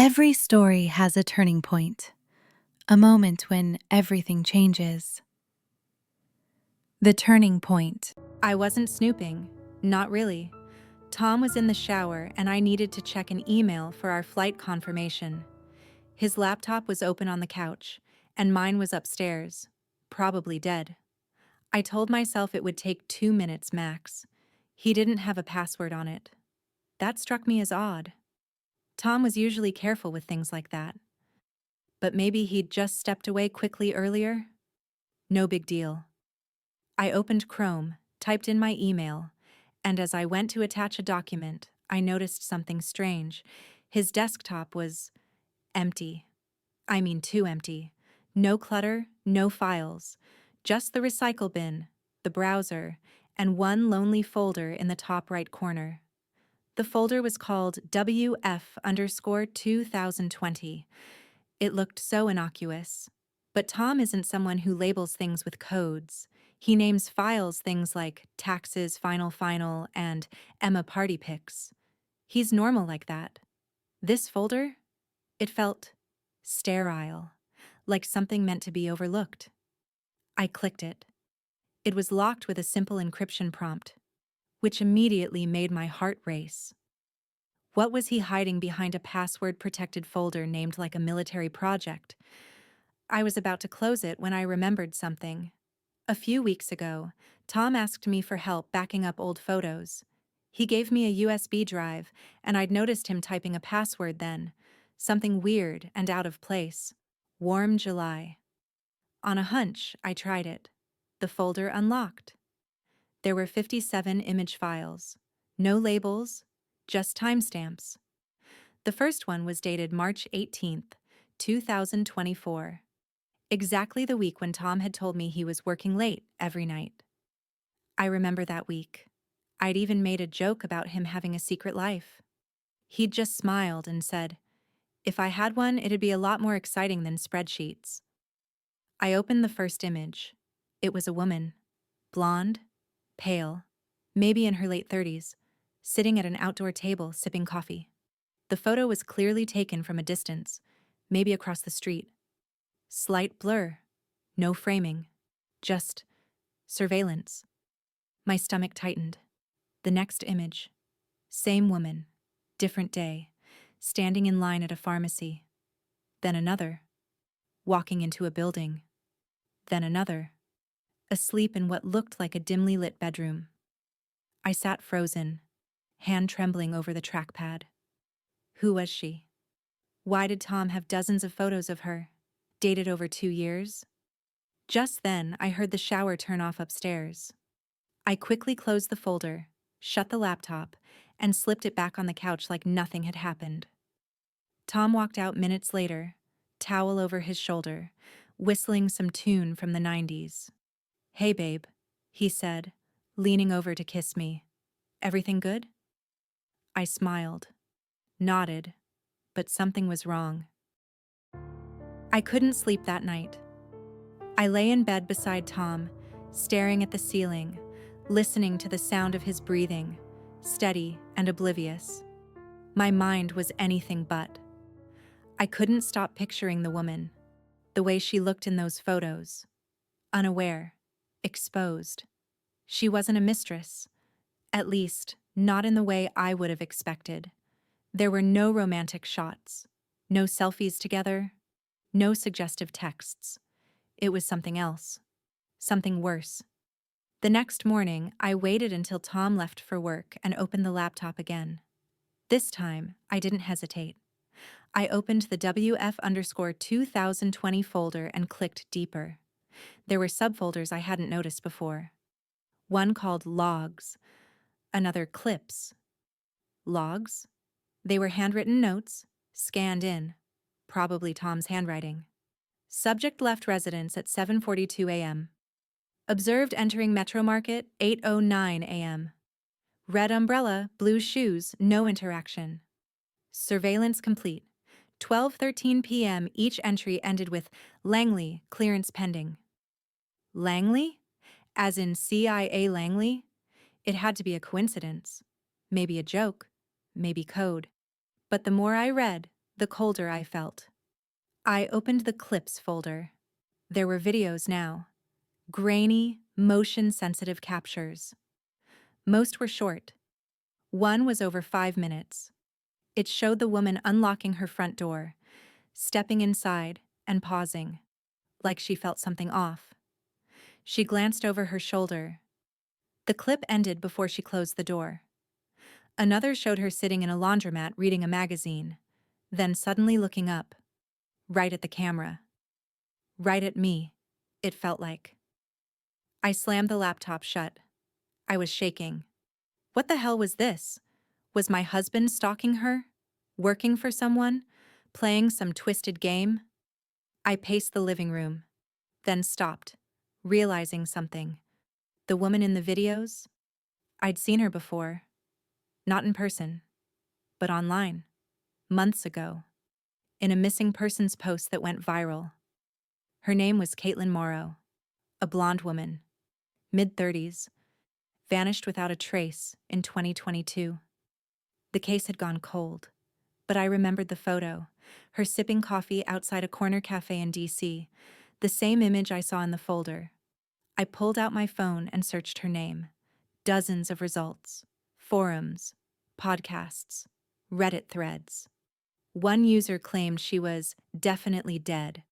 Every story has a turning point, a moment when everything changes. The turning point. I wasn't snooping. Not really. Tom was in the shower and I needed to check an email for our flight confirmation. His laptop was open on the couch, and mine was upstairs, probably dead. I told myself it would take 2 minutes max. He didn't have a password on it. That struck me as odd. Tom was usually careful with things like that. But maybe he'd just stepped away quickly earlier? No big deal. I opened Chrome, typed in my email, and as I went to attach a document, I noticed something strange. His desktop was empty. I mean, too empty. No clutter, no files. Just the recycle bin, the browser, and one lonely folder in the top right corner. The folder was called WF_2020. It looked so innocuous. But Tom isn't someone who labels things with codes. He names files things like taxes, final, and Emma party pics. He's normal like that. This folder? It felt sterile, like something meant to be overlooked. I clicked it. It was locked with a simple encryption prompt, which immediately made my heart race. What was he hiding behind a password-protected folder named like a military project? I was about to close it when I remembered something. A few weeks ago, Tom asked me for help backing up old photos. He gave me a USB drive, and I'd noticed him typing a password then. Something weird and out of place. Warm July. On a hunch, I tried it. The folder unlocked. There were 57 image files. No labels, just timestamps. The first one was dated March 18th, 2024. Exactly the week when Tom had told me he was working late every night. I remember that week. I'd even made a joke about him having a secret life. He'd just smiled and said, "If I had one, it'd be a lot more exciting than spreadsheets." I opened the first image. It was a woman. Blonde, pale, maybe in her late 30s, sitting at an outdoor table sipping coffee. The photo was clearly taken from a distance, maybe across the street. Slight blur, no framing, just surveillance. My stomach tightened. The next image. Same woman, different day, standing in line at a pharmacy. Then another. Walking into a building. Then another. Asleep in what looked like a dimly lit bedroom. I sat frozen, hand trembling over the trackpad. Who was she? Why did Tom have dozens of photos of her, dated over 2 years? Just then, I heard the shower turn off upstairs. I quickly closed the folder, shut the laptop, and slipped it back on the couch like nothing had happened. Tom walked out minutes later, towel over his shoulder, whistling some tune from the 90s. "Hey, babe," he said, leaning over to kiss me. "Everything good?" I smiled, nodded, but something was wrong. I couldn't sleep that night. I lay in bed beside Tom, staring at the ceiling, listening to the sound of his breathing, steady and oblivious. My mind was anything but. I couldn't stop picturing the woman, the way she looked in those photos. Unaware, exposed. She wasn't a mistress. At least, not in the way I would have expected. There were no romantic shots, no selfies together, no suggestive texts. It was something else. Something worse. The next morning, I waited until Tom left for work and opened the laptop again. This time, I didn't hesitate. I opened the WF_2020 folder and clicked deeper. There were subfolders I hadn't noticed before. One called Logs, another Clips. Logs? They were handwritten notes, scanned in, probably Tom's handwriting. Subject left residence at 7:42 a.m. Observed entering Metro Market 8:09 a.m. Red umbrella, blue shoes, no interaction. Surveillance complete. 12:13 p.m. Each entry ended with Langley, clearance pending. Langley? As in CIA Langley? It had to be a coincidence. Maybe a joke. Maybe code. But the more I read, the colder I felt. I opened the clips folder. There were videos now. Grainy, motion-sensitive captures. Most were short. One was over 5 minutes. It showed the woman unlocking her front door, stepping inside, and pausing, like she felt something off. She glanced over her shoulder. The clip ended before she closed the door. Another showed her sitting in a laundromat reading a magazine, then suddenly looking up, right at the camera. Right at me, it felt like. I slammed the laptop shut. I was shaking. What the hell was this? Was my husband stalking her? Working for someone? Playing some twisted game? I paced the living room, then stopped, realizing something. The woman in the videos? I'd seen her before. Not in person, but online. Months ago. In a missing persons post that went viral. Her name was Caitlin Morrow. A blonde woman. Mid-30s. Vanished without a trace in 2022. The case had gone cold. But I remembered the photo. Her sipping coffee outside a corner cafe in DC. The same image I saw in the folder. I pulled out my phone and searched her name. Dozens of results. Forums. Podcasts. Reddit threads. One user claimed she was definitely dead.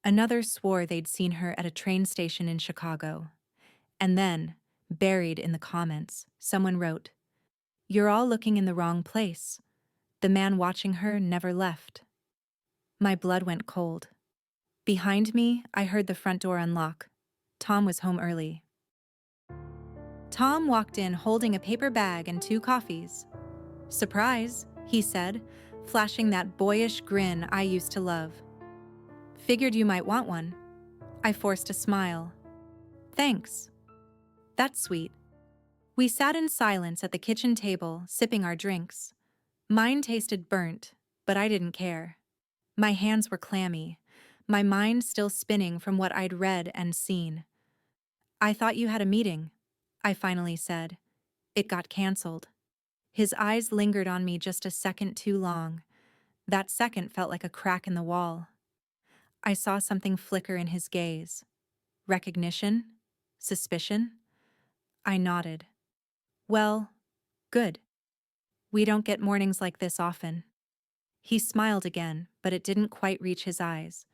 Another swore they'd seen her at a train station in Chicago. And then, buried in the comments, someone wrote, "You're all looking in the wrong place. The man watching her never left." My blood went cold. Behind me, I heard the front door unlock. Tom was home early. Tom walked in holding a paper bag and 2 coffees. "Surprise," he said, flashing that boyish grin I used to love. "Figured you might want one." I forced a smile. "Thanks." "That's sweet." We sat in silence at the kitchen table, sipping our drinks. Mine tasted burnt, but I didn't care. My hands were clammy, my mind still spinning from what I'd read and seen. "I thought you had a meeting," I finally said. "It got canceled." His eyes lingered on me just a second too long. That second felt like a crack in the wall. I saw something flicker in his gaze. Recognition? Suspicion? I nodded. "Well, good. We don't get mornings like this often." He smiled again, but it didn't quite reach his eyes.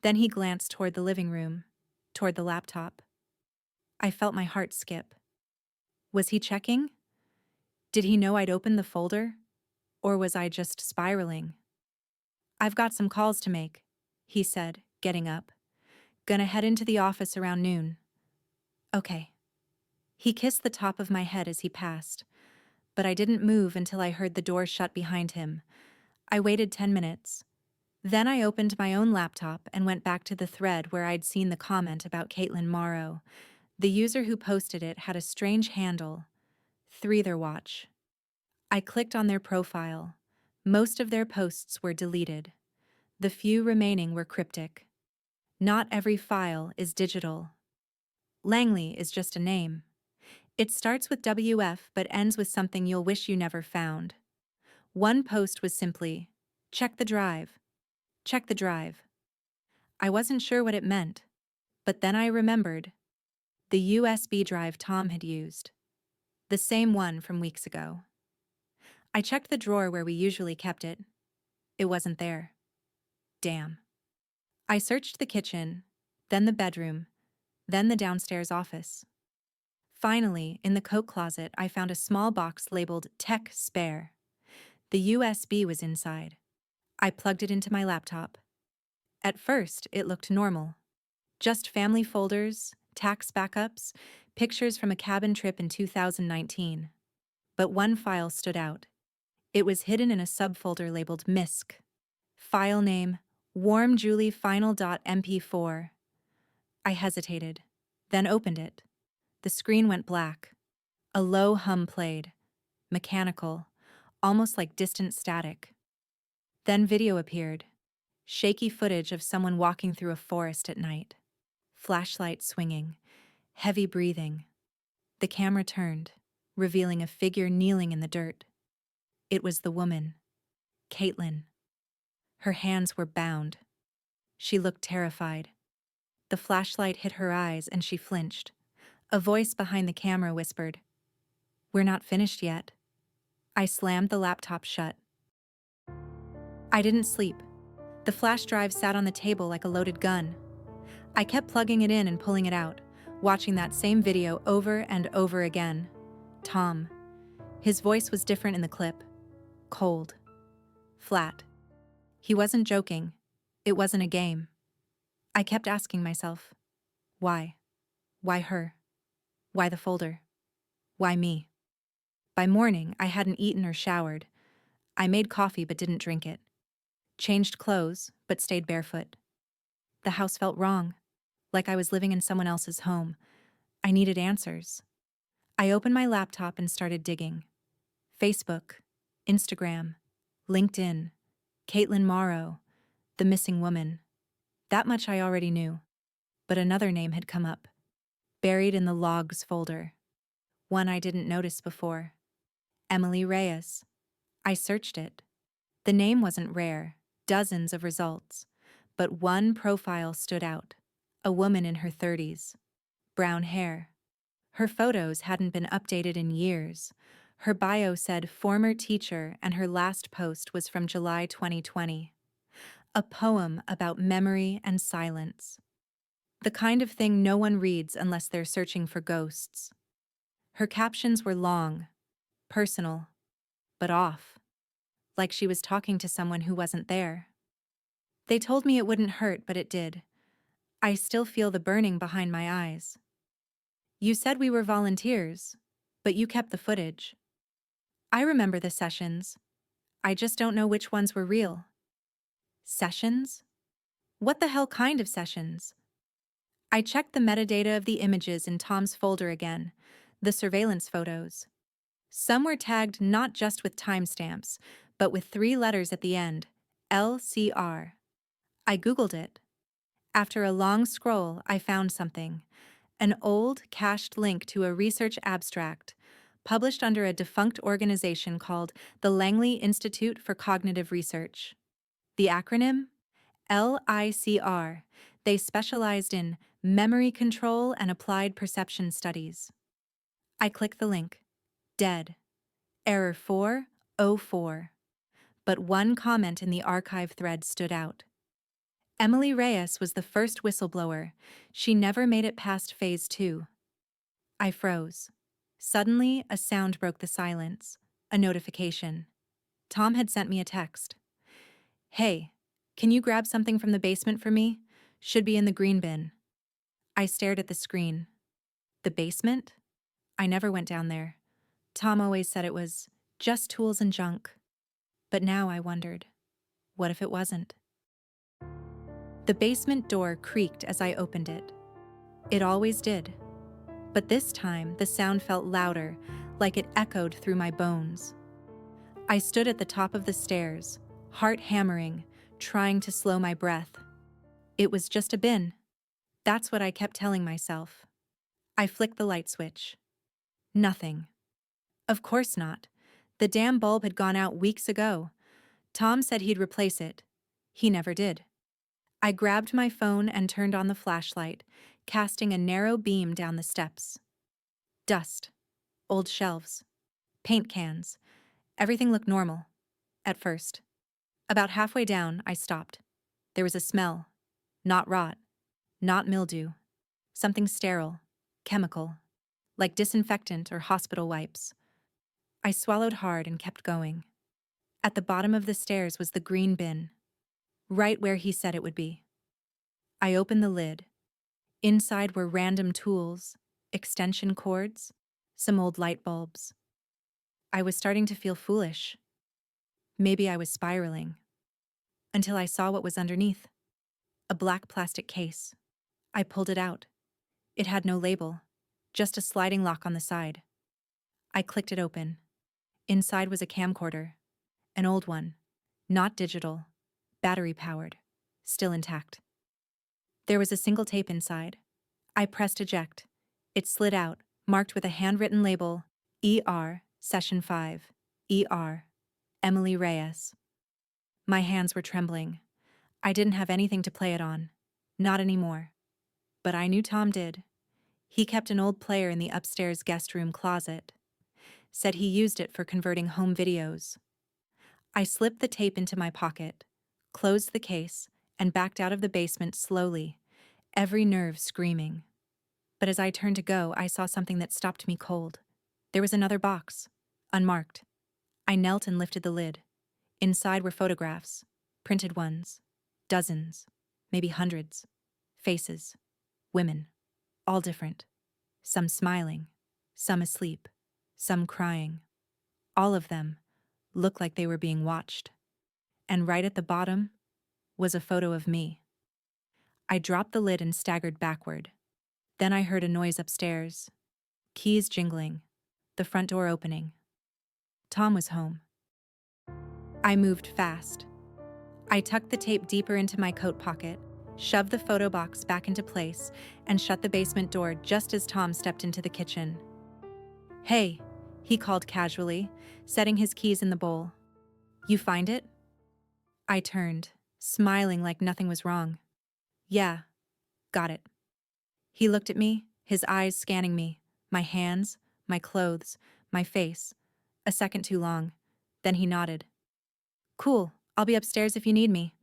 Then he glanced toward the living room, toward the laptop. I felt my heart skip. Was he checking? Did he know I'd opened the folder? Or was I just spiraling? "I've got some calls to make," he said, getting up. "Gonna head into the office around noon." "Okay." He kissed the top of my head as he passed, but I didn't move until I heard the door shut behind him. I waited 10 minutes. Then I opened my own laptop and went back to the thread where I'd seen the comment about Caitlin Morrow. The user who posted it had a strange handle, Threetherwatch. I clicked on their profile. Most of their posts were deleted. The few remaining were cryptic. Not every file is digital. Langley is just a name. It starts with WF but ends with something you'll wish you never found. One post was simply, "Check the drive. Check the drive." I wasn't sure what it meant, but then I remembered the USB drive Tom had used. The same one from weeks ago. I checked the drawer where we usually kept it. It wasn't there. Damn. I searched the kitchen, then the bedroom, then the downstairs office. Finally, in the coat closet, I found a small box labeled Tech Spare. The USB was inside. I plugged it into my laptop. At first, it looked normal. Just family folders, tax backups, pictures from a cabin trip in 2019. But one file stood out. It was hidden in a subfolder labeled MISC. File name, warmjuliefinal.mp4. I hesitated, then opened it. The screen went black. A low hum played. Mechanical, almost like distant static. Then video appeared. Shaky footage of someone walking through a forest at night. Flashlight swinging. Heavy breathing. The camera turned, revealing a figure kneeling in the dirt. It was the woman, Caitlin. Her hands were bound. She looked terrified. The flashlight hit her eyes and she flinched. A voice behind the camera whispered, "We're not finished yet." I slammed the laptop shut. I didn't sleep. The flash drive sat on the table like a loaded gun. I kept plugging it in and pulling it out, watching that same video over and over again. Tom. His voice was different in the clip. Cold. Flat. He wasn't joking. It wasn't a game. I kept asking myself, why? Why her? Why the folder? Why me? By morning, I hadn't eaten or showered. I made coffee but didn't drink it. Changed clothes but stayed barefoot. The house felt wrong, like I was living in someone else's home. I needed answers. I opened my laptop and started digging. Facebook, Instagram, LinkedIn, Caitlin Morrow, the missing woman. That much I already knew. But another name had come up, buried in the logs folder. One I didn't notice before. Emily Reyes. I searched it. The name wasn't rare, dozens of results. But one profile stood out. A woman in her 30s. Brown hair. Her photos hadn't been updated in years. Her bio said former teacher and her last post was from July 2020. A poem about memory and silence. The kind of thing no one reads unless they're searching for ghosts. Her captions were long, personal, but off. Like she was talking to someone who wasn't there. They told me it wouldn't hurt, but it did. I still feel the burning behind my eyes. You said we were volunteers, but you kept the footage. I remember the sessions. I just don't know which ones were real. Sessions? What the hell kind of sessions? I checked the metadata of the images in Tom's folder again, the surveillance photos. Some were tagged not just with timestamps, but with 3 letters at the end, LCR. I Googled it. After a long scroll, I found something. An old, cached link to a research abstract, published under a defunct organization called the Langley Institute for Cognitive Research. The acronym? LICR. They specialized in memory control and applied perception studies. I clicked the link. Dead. Error 404. But one comment in the archive thread stood out. Emily Reyes was the first whistleblower. She never made it past phase 2. I froze. Suddenly, a sound broke the silence. A notification. Tom had sent me a text. "Hey, can you grab something from the basement for me? Should be in the green bin." I stared at the screen. The basement? I never went down there. Tom always said it was just tools and junk. But now I wondered, what if it wasn't? The basement door creaked as I opened it. It always did. But this time, the sound felt louder, like it echoed through my bones. I stood at the top of the stairs, heart hammering, trying to slow my breath. It was just a bin. That's what I kept telling myself. I flicked the light switch. Nothing. Of course not. The damn bulb had gone out weeks ago. Tom said he'd replace it. He never did. I grabbed my phone and turned on the flashlight, casting a narrow beam down the steps. Dust. Old shelves. Paint cans. Everything looked normal. At first. About halfway down, I stopped. There was a smell. Not rot. Not mildew. Something sterile. Chemical. Like disinfectant or hospital wipes. I swallowed hard and kept going. At the bottom of the stairs was the green bin. Right where he said it would be. I opened the lid. Inside were random tools, extension cords, some old light bulbs. I was starting to feel foolish. Maybe I was spiraling. Until I saw what was underneath. A black plastic case. I pulled it out. It had no label, just a sliding lock on the side. I clicked it open. Inside was a camcorder. An old one. Not digital. Battery-powered. Still intact. There was a single tape inside. I pressed eject. It slid out, marked with a handwritten label, ER, Session 5, ER, Emily Reyes. My hands were trembling. I didn't have anything to play it on. Not anymore. But I knew Tom did. He kept an old player in the upstairs guest room closet. Said he used it for converting home videos. I slipped the tape into my pocket, closed the case, and backed out of the basement slowly, every nerve screaming. But as I turned to go, I saw something that stopped me cold. There was another box, unmarked. I knelt and lifted the lid. Inside were photographs, printed ones, dozens, maybe hundreds. Faces, women, all different. Some smiling, some asleep, some crying. All of them looked like they were being watched. And right at the bottom was a photo of me. I dropped the lid and staggered backward. Then I heard a noise upstairs. Keys jingling, the front door opening. Tom was home. I moved fast. I tucked the tape deeper into my coat pocket, shoved the photo box back into place, and shut the basement door just as Tom stepped into the kitchen. "Hey," he called casually, setting his keys in the bowl. "You find it?" I turned, smiling like nothing was wrong. "Yeah, got it." He looked at me, his eyes scanning me, my hands, my clothes, my face. A second too long. Then he nodded. "Cool, I'll be upstairs if you need me."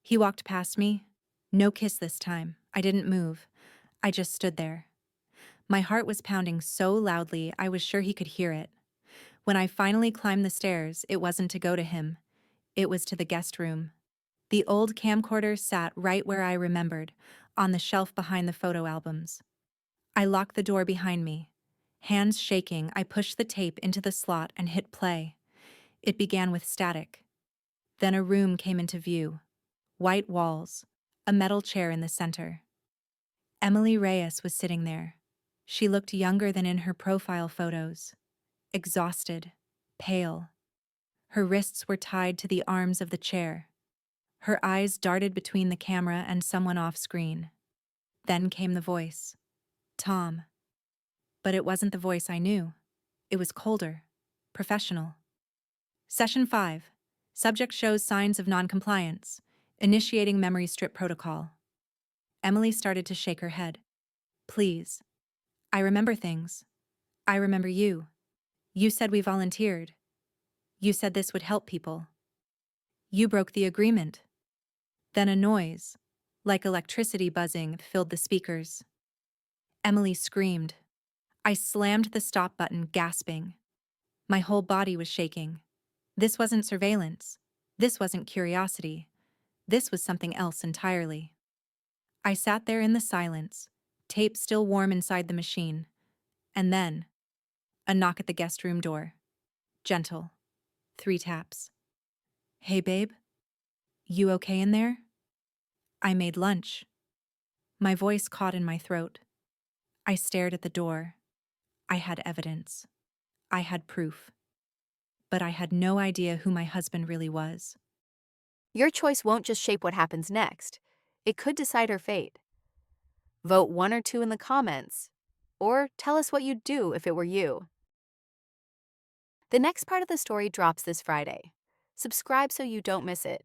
He walked past me. No kiss this time. I didn't move. I just stood there. My heart was pounding so loudly I was sure he could hear it. When I finally climbed the stairs, it wasn't to go to him. It was to the guest room. The old camcorder sat right where I remembered, on the shelf behind the photo albums. I locked the door behind me. Hands shaking, I pushed the tape into the slot and hit play. It began with static. Then a room came into view. White walls, a metal chair in the center. Emily Reyes was sitting there. She looked younger than in her profile photos. Exhausted, pale. Her wrists were tied to the arms of the chair. Her eyes darted between the camera and someone off screen. Then came the voice. Tom. But it wasn't the voice I knew. It was colder, professional. Session 5. Subject shows signs of noncompliance. Initiating memory strip protocol. Emily started to shake her head. "Please. I remember things. I remember you. You said we volunteered. You said this would help people. You broke the agreement." Then a noise, like electricity buzzing, filled the speakers. Emily screamed. I slammed the stop button, gasping. My whole body was shaking. This wasn't surveillance. This wasn't curiosity. This was something else entirely. I sat there in the silence, tape still warm inside the machine. And then, a knock at the guest room door. Gentle. 3 taps. "Hey, babe? You okay in there?" I made lunch. My voice caught in my throat. I stared at the door. I had evidence. I had proof. But I had no idea who my husband really was. Your choice won't just shape what happens next. It could decide her fate. Vote 1 or 2 in the comments, or tell us what you'd do if it were you. The next part of the story drops this Friday. Subscribe so you don't miss it.